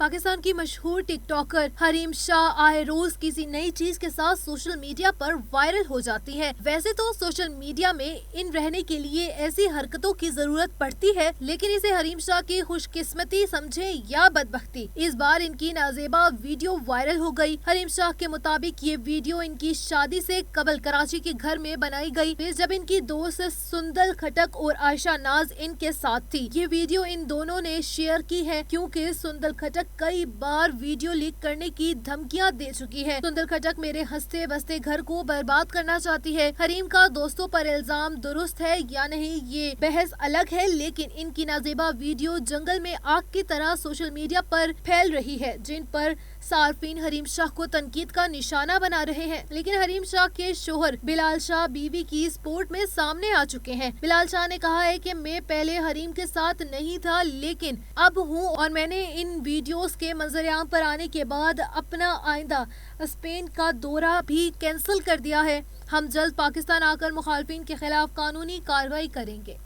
پاکستان کی مشہور ٹک ٹاکر حریم شاہ آئے روز کسی نئی چیز کے ساتھ سوشل میڈیا پر وائرل ہو جاتی ہے۔ ویسے تو سوشل میڈیا میں ان رہنے کے لیے ایسی حرکتوں کی ضرورت پڑتی ہے، لیکن اسے حریم شاہ کی خوش قسمتی سمجھے یا بدبختی، اس بار ان کی نازیبا ویڈیو وائرل ہو گئی۔ حریم شاہ کے مطابق یہ ویڈیو ان کی شادی سے قبل کراچی کے گھر میں بنائی گئی، جب ان کی دوست سندل کھٹک اور عائشہ ناز ان کے ساتھ تھی۔ یہ ویڈیو ان دونوں نے شیئر کی ہے کیونکہ سندل کھٹک کئی بار ویڈیو لیک کرنے کی دھمکیاں دے چکی ہے۔ سندل کھٹک میرے ہنستے بستے گھر کو برباد کرنا چاہتی ہے۔ حریم کا دوستوں پر الزام درست ہے یا نہیں یہ بحث الگ ہے، لیکن ان کی نازیبا ویڈیو جنگل میں آگ کی طرح سوشل میڈیا پر پھیل رہی ہے، جن پر صارفین حریم شاہ کو تنقید کا نشانہ بنا رہے ہیں۔ لیکن حریم شاہ کے شوہر بلال شاہ بیوی کی سپورٹ میں سامنے آ چکے ہیں۔ بلال شاہ نے کہا ہے کہ میں پہلے حریم کے ساتھ نہیں تھا لیکن اب ہوں، اور میں نے ان ویڈیوز کے منظر عام پر آنے کے بعد اپنا آئندہ اسپین کا دورہ بھی کینسل کر دیا ہے۔ ہم جلد پاکستان آ کر مخالفین کے خلاف قانونی کارروائی کریں گے۔